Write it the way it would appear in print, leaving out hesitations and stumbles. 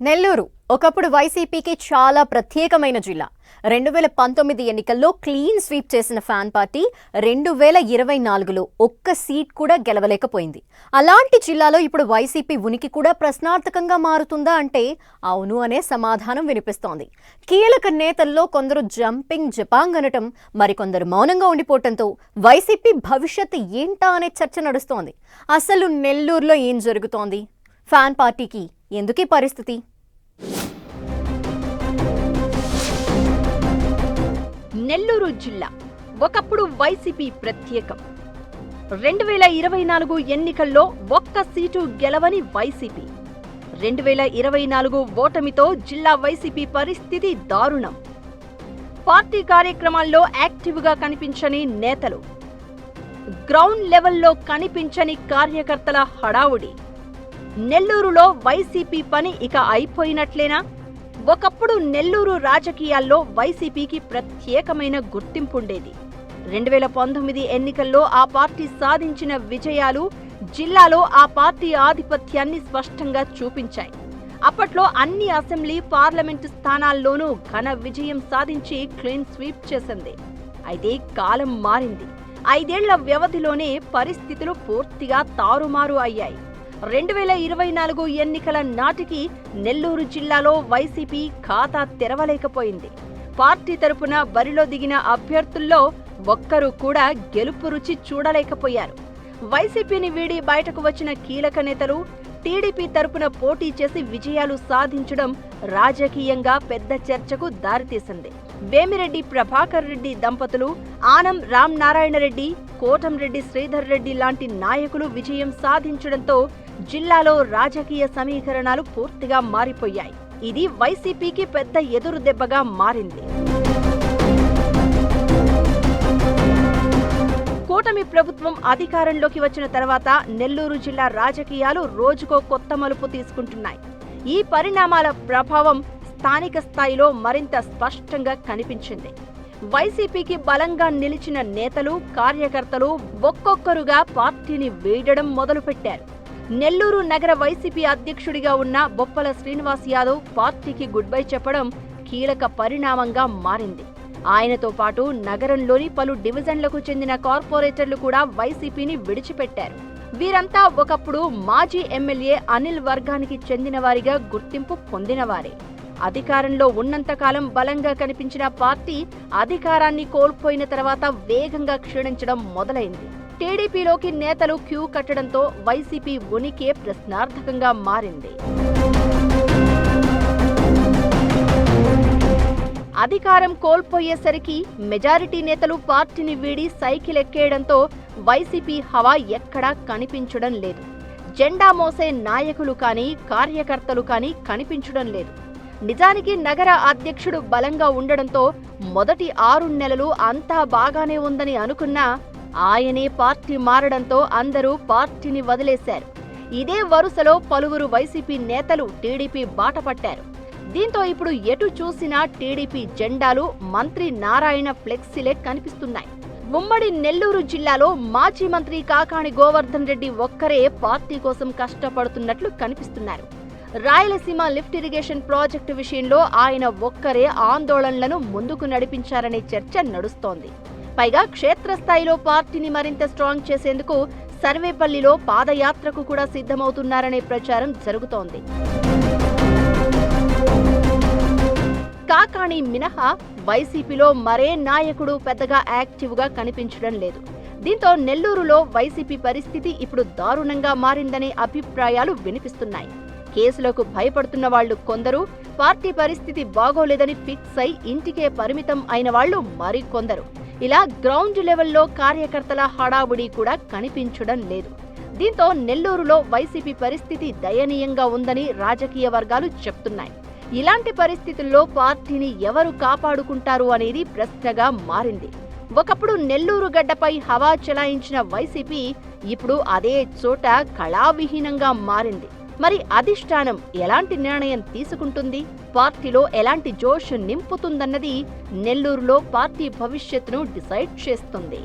నెల్లూరు ఒకప్పుడు వైసీపీకి చాలా ప్రత్యేకమైన జిల్లా. 2019 ఎన్నికల్లో క్లీన్ స్వీప్ చేసిన ఫ్యాన్ పార్టీ 2024లో ఒక్క సీట్ కూడా గెలవలేకపోయింది. అలాంటి జిల్లాలో ఇప్పుడు వైసీపీ ఉనికి కూడా ప్రశ్నార్థకంగా మారుతుందా అంటే అవును అనే సమాధానం వినిపిస్తోంది. కీలక నేతల్లో కొందరు జంపింగ్ జపాంగ్ అనటం, మరికొందరు మౌనంగా ఉండిపోవటంతో వైసీపీ భవిష్యత్తు ఏంటా అనే చర్చ నడుస్తోంది. అసలు నెల్లూరులో ఏం జరుగుతోంది? ఫ్యాన్ పార్టీకి ఎందుకీ పరిస్థితి? నెల్లూరు జిల్లా ఒకప్పుడు వైసీపీ ప్రత్యేకం. 2024 ఎన్నికల్లో ఒక్క సీటు గెలవని వైసీపీ. 2024 ఓటమితో జిల్లా వైసీపీ పరిస్థితి దారుణం. పార్టీ కార్యక్రమాల్లో యాక్టివ్గా కనిపించని నేతలు, గ్రౌండ్ లెవెల్లో కనిపించని కార్యకర్తల హడావుడి. నెల్లూరులో వైసీపీ పని ఇక అయిపోయినట్లేనా? ఒకప్పుడు నెల్లూరు రాజకీయాల్లో వైసీపీకి ప్రత్యేకమైన గుర్తింపుండేది. 2019 ఎన్నికల్లో ఆ పార్టీ సాధించిన విజయాలు జిల్లాలో ఆ పార్టీ ఆధిపత్యాన్ని స్పష్టంగా చూపించాయి. అప్పట్లో అన్ని అసెంబ్లీ, పార్లమెంటు స్థానాల్లోనూ ఘన విజయం సాధించి క్లీన్ స్వీప్ చేసింది. అయితే కాలం మారింది. 5 ఏళ్ల వ్యవధిలోనే పరిస్థితులు పూర్తిగా తారుమారు అయ్యాయి. 2024 ఎన్నికల నాటికి నెల్లూరు జిల్లాలో వైసీపీ ఖాతా తెరవలేకపోయింది. పార్టీ తరపున బరిలో దిగిన అభ్యర్థుల్లో ఒక్కరు కూడా గెలుపు రుచి చూడలేకపోయారు. వైసీపీని వీడి బయటకు వచ్చిన కీలక నేతలు టీడీపీ తరపున పోటీ చేసి విజయాలు సాధించడం రాజకీయంగా పెద్ద చర్చకు దారితీసింది. వేమిరెడ్డి ప్రభాకర్ రెడ్డి దంపతులు, ఆనం రామనారాయణ రెడ్డి, కోటంరెడ్డి శ్రీధర్ రెడ్డి లాంటి నాయకులు విజయం సాధించడంతో జిల్లాలో రాజకీయ సమీకరణాలు పూర్తిగా మారిపోయాయి. ఇది వైసీపీకి పెద్ద ఎదురు దెబ్బగా మారింది. కూటమి ప్రభుత్వం అధికారంలోకి వచ్చిన తర్వాత నెల్లూరు జిల్లా రాజకీయాలు రోజుకో కొత్త మలుపు తీసుకుంటున్నాయి. ఈ పరిణామాల ప్రభావం స్థానిక స్థాయిలో మరింత స్పష్టంగా కనిపించింది. వైసీపీకి బలంగా నిలిచిన నేతలు, కార్యకర్తలు ఒక్కొక్కరుగా పార్టీని వీడడం మొదలుపెట్టారు. నెల్లూరు నగర వైసీపీ అధ్యక్షుడిగా ఉన్న బొప్పల శ్రీనివాస్ యాదవ్ పార్టీకి గుడ్ బై చెప్పడం కీలక పరిణామంగా మారింది. ఆయనతో పాటు నగరంలోని పలు డివిజన్లకు చెందిన కార్పొరేటర్లు కూడా వైసీపీని విడిచిపెట్టారు. వీరంతా ఒకప్పుడు మాజీ ఎమ్మెల్యే అనిల్ వర్గానికి చెందిన వారిగా గుర్తింపు పొందినవారే. అధికారంలో ఉన్నంతకాలం బలంగా కనిపించిన పార్టీ అధికారాన్ని కోల్పోయిన తర్వాత వేగంగా క్షీణించడం మొదలైంది. టీడీపీలోకి నేతలు క్యూ కట్టడంతో వైసీపీ ఉనికే ప్రశ్నార్థకంగా మారింది. అధికారం కోల్పోయేసరికి మెజారిటీ నేతలు పార్టీని వీడి సైకిల్ ఎక్కేయడంతో వైసీపీ హవా ఎక్కడా కనిపించడం లేదు. జెండా మోసే నాయకులు కానీ, కార్యకర్తలు కానీ కనిపించడం లేదు. నిజానికి నగర అధ్యక్షుడు బలంగా ఉండడంతో మొదటి 6 నెలలు అంతా బాగానే ఉందని అనుకున్నా ఆయనే పార్టీ మారడంతో అందరూ పార్టీని వదిలేశారు. ఇదే వరుసలో పలువురు వైసీపీ నేతలు టీడీపీ బాట పట్టారు. దీంతో ఇప్పుడు ఎటు చూసినా టీడీపీ జెండాలు, మంత్రి నారాయణ ఫ్లెక్సీలే కనిపిస్తున్నాయి. ఉమ్మడి నెల్లూరు జిల్లాలో మాజీ మంత్రి కాకాణి గోవర్ధన్ రెడ్డి ఒక్కరే పార్టీ కోసం కష్టపడుతున్నట్లు కనిపిస్తున్నారు. రాయలసీమ లిఫ్ట్ ఇరిగేషన్ ప్రాజెక్టు విషయంలో ఆయన ఒక్కరే ఆందోళనలను ముందుకు నడిపించారనే చర్చ నడుస్తోంది. పైగా క్షేత్రస్థాయిలో పార్టీని మరింత స్ట్రాంగ్ చేసేందుకు సర్వేపల్లిలో పాదయాత్రకు కూడా సిద్ధమవుతున్నారనే ప్రచారం జరుగుతోంది. కాకాణి మినహా వైసీపీలో మరే నాయకుడు పెద్దగా యాక్టివ్గా కనిపించడం లేదు. దీంతో నెల్లూరులో వైసీపీ పరిస్థితి ఇప్పుడు దారుణంగా మారిందనే అభిప్రాయాలు వినిపిస్తున్నాయి. కేసులకు భయపడుతున్న వాళ్లు కొందరు, పార్టీ పరిస్థితి బాగోలేదని ఫిక్స్ అయి ఇంటికే పరిమితం అయిన వాళ్లు మరికొందరు. ఇలా గ్రౌండ్ లెవెల్లో కార్యకర్తల హడావుడి కూడా కనిపించడం లేదు. దీంతో నెల్లూరులో వైసీపీ పరిస్థితి దయనీయంగా ఉందని రాజకీయ వర్గాలు చెప్తున్నాయి. ఇలాంటి పరిస్థితుల్లో పార్టీని ఎవరు కాపాడుకుంటారు అనేది ప్రశ్నగా మారింది. ఒకప్పుడు నెల్లూరు గడ్డపై హవా చెలాయించిన వైసీపీ ఇప్పుడు అదే చోట కళావిహీనంగా మారింది. మరి అధిష్టానం ఎలాంటి నిర్ణయం తీసుకుంటుంది? పార్టీలో ఎలాంటి జోష్ నింపుతుందన్నది నెల్లూరులో పార్టీ భవిష్యత్తును డిసైడ్ చేస్తుంది.